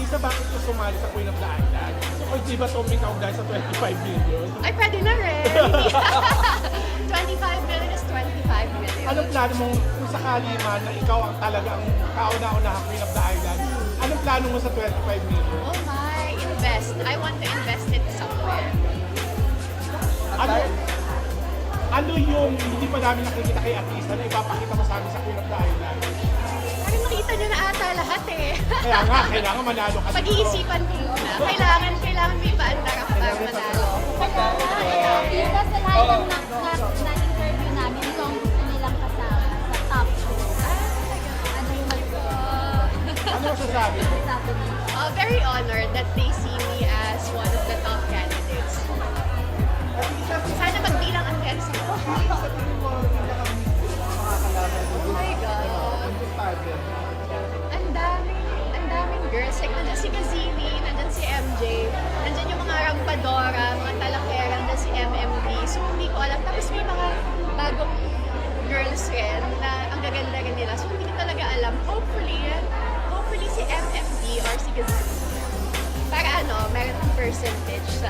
Atisa, bakit ka sumali sa Queen of the Island? O di ba tumikaw guys sa 25 million? Ay, pwede na rin. 25 million is 25 million. Anong plano mo kung sakali man na ikaw ang talagang kauna-unahang Queen of the Island? Anong plano mo sa 25 million? Oh my, invest. I want to invest it somewhere. Ano yung hindi pa namin nakikita kay Atisa na ipapakita mo sa amin sa Queen of the Island? Parang nakita niyo na ata lahat eh. Kaya nga, kailangan manalo ka. Pag-iisipan ko muna. Kailangan may paandar ako para manalo. Tita, sa lahat ng na-interview namin, ito ang gusto nilang kasama sa top show. Ano yung Ano masasabi mo? sabi niyo? Very honored that they see me as one of the top candidates. Sana magbilang ang guests ko. Oh my God. Ang daming girls. Like, nandiyan si Kazili, nandiyan si MJ, nandiyan yung mga rampadora, mga talakera, nandiyan si MMD. So, hindi ko alam. Tapos may mga bagong girls rin na ang gaganda rin nila. So, hindi ko talaga alam. Hopefully si MMD or si Kazili. Para meron ng percentage sa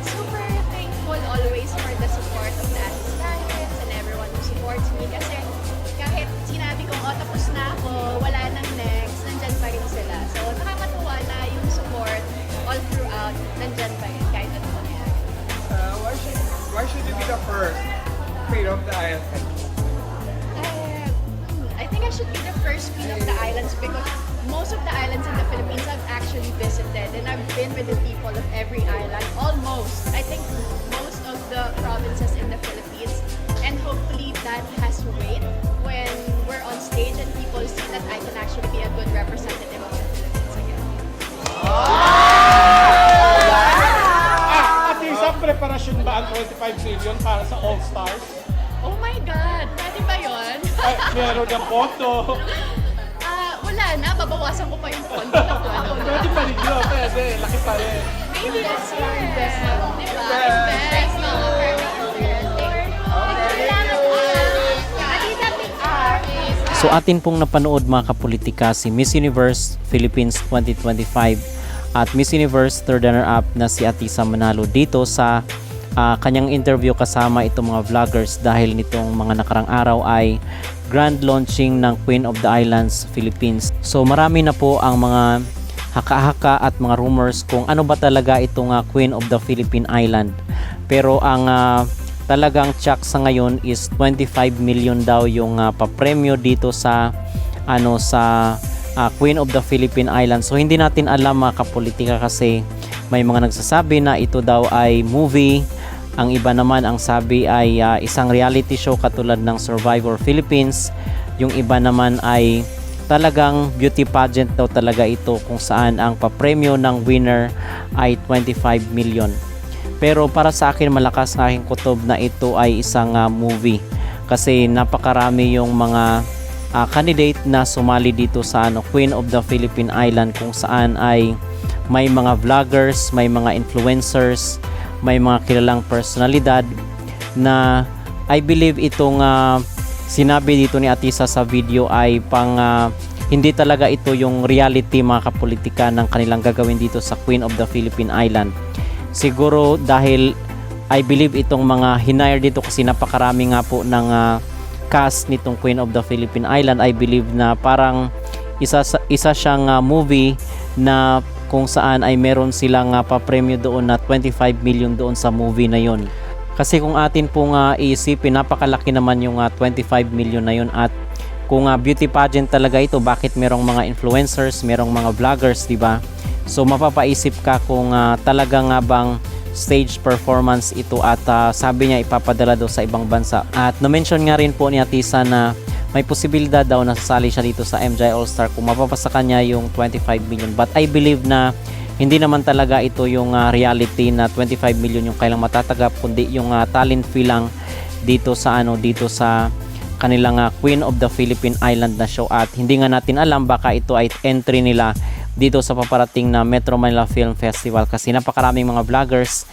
super thankful always for the support of the Atis Parents and everyone who supports me. Kasi kahit sinabi kong, tapos na ako, wala nang next, nandyan pa rin sila. So, nakakatuwa na yung support all throughout, nandyan pa rin kahit ano mangyari. Why should you be the first Queen of the Island? I think I should be the first Queen of the Islands because most of the islands in the Philippines I've actually visited and I've been with the people of every island, almost. I think most of the provinces in the Philippines, and hopefully that has weight when we're on stage and people see that I can actually be a good representative of the Philippines again. Atisa, preparasyon ba ang 25 million para sa All Stars? Oh my God! Pwede ba yun? Ay, meron ng pondo. Wala na, babawasan ko pa yung pondo na ano. Pwede pa rin yun, pwede. Laki pa rin. Maybe this year. Diba? Invest. Mga So atin pong napanood mga kapolitika si Miss Universe Philippines 2025 at Miss Universe third runner-up na si Atisa Manalo dito sa kanyang interview kasama itong mga vloggers dahil nitong mga nakarang araw ay grand launching ng Queen of the Islands Philippines. So marami na po ang mga haka-haka at mga rumors kung ano ba talaga itong Queen of the Philippine Island. Pero ang talagang check sa ngayon is 25 million daw yung papremyo dito sa Queen of the Philippine Islands. So hindi natin alam mga kapolitika kasi may mga nagsasabi na ito daw ay movie. Ang iba naman ang sabi ay isang reality show katulad ng Survivor Philippines. Yung iba naman ay talagang beauty pageant daw talaga ito kung saan ang papremyo ng winner ay 25 million. Pero para sa akin malakas ang aking kutob na ito ay isang movie kasi napakarami yung mga candidate na sumali dito sa Queen of the Philippine Island kung saan ay may mga vloggers, may mga influencers, may mga kilalang personalidad na I believe itong sinabi dito ni Atisa sa video ay hindi talaga ito yung reality mga kapolitika ng kanilang gagawin dito sa Queen of the Philippine Island. Siguro dahil I believe itong mga hinire dito kasi napakarami nga po ng cast nitong Queen of the Philippine Island. I believe na parang isa siyang movie na kung saan ay meron silang papremyo doon na 25 million doon sa movie na yon. Kasi kung atin pong iisipin, napakalaki naman yung 25 million na yon at kung beauty pageant talaga ito, bakit merong mga influencers, merong mga vloggers, di ba? So mapapaisip ka kung talaga nga bang stage performance ito at sabi niya ipapadala daw sa ibang bansa. At na-mention nga rin po ni Atisa na may posibilidad daw na sasali siya dito sa MJ All-Star kung mapapasa kanya yung 25 million. But I believe na hindi naman talaga ito yung reality na 25 million yung kailang matatagap, kundi yung talent fee lang dito sa kanilang Queen of the Philippine Island na show. At hindi nga natin alam baka ito ay entry nila dito sa paparating na Metro Manila Film Festival kasi napakaraming mga vloggers.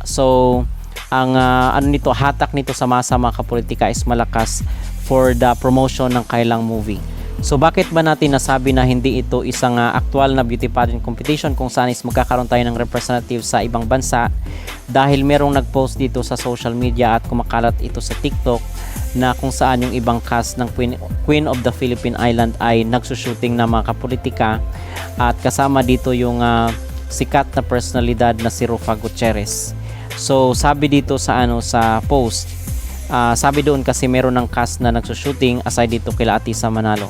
So ang ano nito, hatak nito sa masa mga kapolitika is malakas for the promotion ng kailang movie. So bakit ba natin nasabi na hindi ito isang actual na beauty pageant competition kung saan is magkakaroon tayo ng representative sa ibang bansa? Dahil merong nag-post dito sa social media at kumakalat ito sa TikTok na kung saan yung ibang cast ng Queen of the Philippine Island ay nagsushooting na mga kapolitika, at kasama dito yung sikat na personalidad na si Rufa Gutierrez. So sabi dito sa sa post, sabi doon kasi meron ng cast na nagsushooting aside dito kila Atisa Manalo.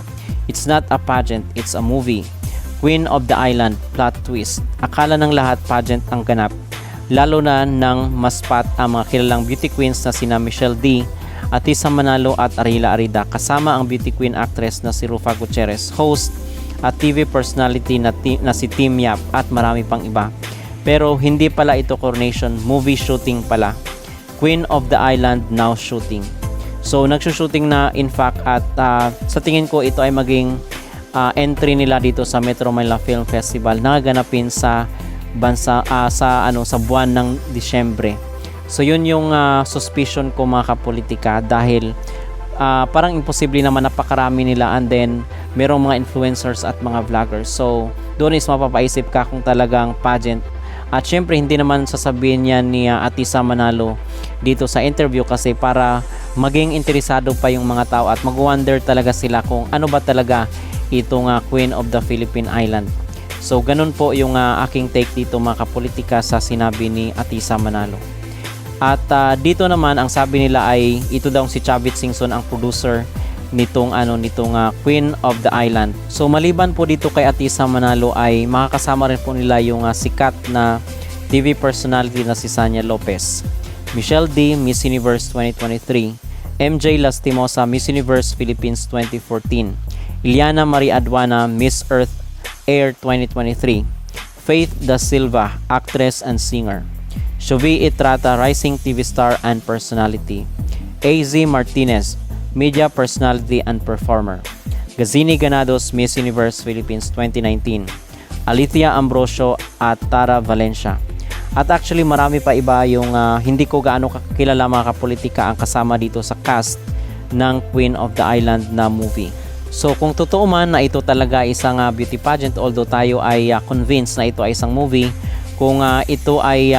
It's not a pageant, it's a movie. Queen of the Island, plot twist. Akala ng lahat pageant ang ganap. Lalo na nang maspat ang mga kilalang beauty queens na sina Michelle D, Atisa Manalo at Arila Arida, kasama ang beauty queen actress na si Rufa Gutierrez, host at TV personality na si Tim Yap, at marami pang iba. Pero hindi pala ito coronation, movie shooting pala. Queen of the Island now shooting. So nagsushooting na in fact, at sa tingin ko ito ay maging entry nila dito sa Metro Manila Film Festival na gaganapin sa bansa sa buwan ng Disyembre. So yun yung suspicion ko mga kapolitika, dahil parang imposible naman, napakarami nila, and then merong mga influencers at mga vloggers. So doon is mapapaisip ka kung talagang pageant. At syempre hindi naman sasabihin niya ni Atisa Manalo dito sa interview kasi para maging interesado pa yung mga tao at mag-wonder talaga sila kung ano ba talaga itong Queen of the Philippine Island. So ganun po yung aking take dito mga kapolitika sa sinabi ni Atisa Manalo. At dito naman ang sabi nila ay ito daw si Chavit Singson ang producer nitong Queen of the Island. So maliban po dito kay Atisa Manalo ay makakasama rin po nila yung sikat na TV personality na si Sanya Lopez, Michelle D, Miss Universe 2023, MJ Lastimosa, Miss Universe Philippines 2014, Iliana Marie Aduana, Miss Earth Air 2023, Faith Da Silva, actress and singer, Shovi Itrata, rising TV star and personality, AZ Martinez, media personality and performer, Gazini Ganados, Miss Universe Philippines 2019, Alithia Ambrosio at Tara Valencia. At actually marami pa iba yung hindi ko gaano kilala mga kapolitika ang kasama dito sa cast ng Queen of the Island na movie. So kung totoo man na ito talaga isang beauty pageant, although tayo ay convinced na ito ay isang movie, kung ito ay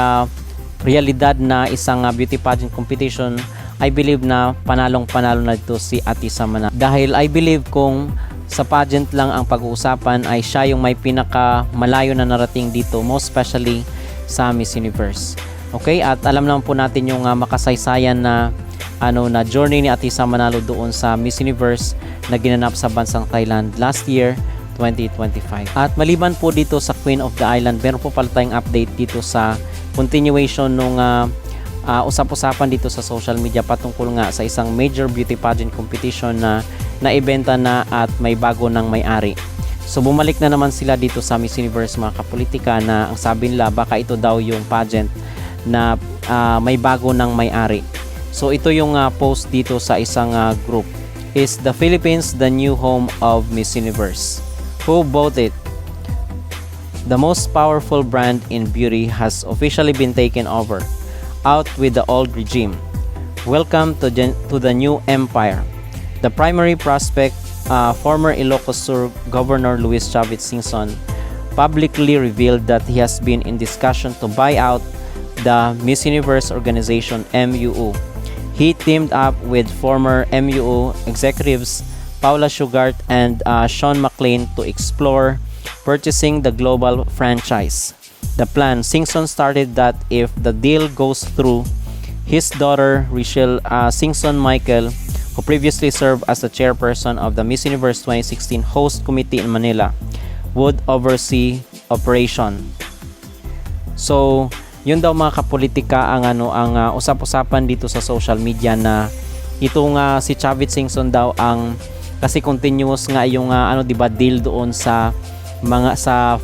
realidad na isang beauty pageant competition, I believe na panalong-panalo na ito si Atisa Manalo. Dahil I believe kung sa pageant lang ang pag-uusapan ay siya yung may pinakamalayo na narating dito, most especially sa Miss Universe. Okay, at alam naman po natin yung makasaysayan na na journey ni Atisa Manalo doon sa Miss Universe na ginanap sa bansang Thailand last year 2025. At maliban po dito sa Queen of the Island, meron po pala tayong update dito sa continuation nung usap-usapan dito sa social media patungkol nga sa isang major beauty pageant competition na naibenta na at may bago ng may-ari. So bumalik na naman sila dito sa Miss Universe mga kapolitika, na ang sabi nila baka ito daw yung pageant na may bago ng may-ari. So ito yung post dito sa isang group. Is the Philippines the new home of Miss Universe? Who bought it? The most powerful brand in beauty has officially been taken over. Out with the old regime. Welcome to the new empire. The primary prospect, former Ilocos Sur Governor Luis Chavit Singson, publicly revealed that he has been in discussion to buy out the Miss Universe organization MUU. He teamed up with former MUU executives Paula Shugart and Sean McLean to explore purchasing the global franchise. The plan, Singson started that if the deal goes through, his daughter Richelle Singson Michael, who previously served as the chairperson of the Miss Universe 2016 host committee in Manila, would oversee operation. So, yun daw mga kapolitika ang usap-usapan dito sa social media, na itong si Chavit Singson daw ang, kasi continuous nga yung deal doon sa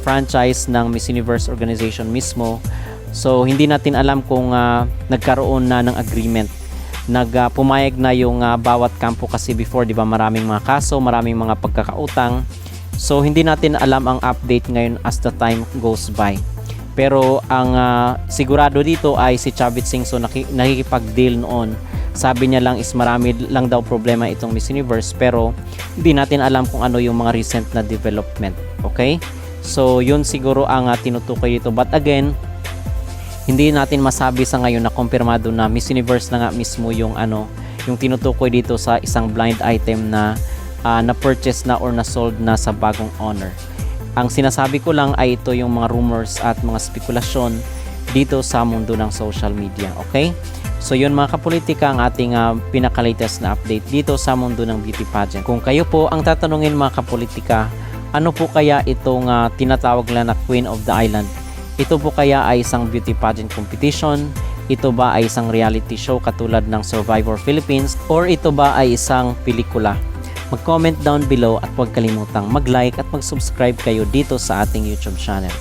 franchise ng Miss Universe organization mismo. So hindi natin alam kung nagkaroon na ng agreement. Pumayag na yung bawat kampo kasi before, di ba, maraming mga kaso, maraming mga pagkakautang. So hindi natin alam ang update ngayon as the time goes by. Pero ang sigurado dito ay si Chavit Singson nakikipag-deal noon. Sabi niya lang is marami lang daw problema itong Miss Universe, pero hindi natin alam kung ano yung mga recent na development. Okay? So yun siguro ang tinutukoy dito. But again, hindi natin masabi sa ngayon na kumpirmado na Miss Universe na nga mismo yung yung tinutukoy dito sa isang blind item na na-purchase na or na-sold na sa bagong owner. Ang sinasabi ko lang ay ito yung mga rumors at mga spekulasyon dito sa mundo ng social media. Okay? So yun mga kapolitika ang ating pinaka-latest na update dito sa mundo ng beauty pageant. Kung kayo po ang tatanungin mga kapolitika, ano po kaya itong tinatawag lang na Queen of the Island? Ito po kaya ay isang beauty pageant competition? Ito ba ay isang reality show katulad ng Survivor Philippines? Or ito ba ay isang pelikula? Mag-comment down below at huwag kalimutang mag-like at mag-subscribe kayo dito sa ating YouTube channel.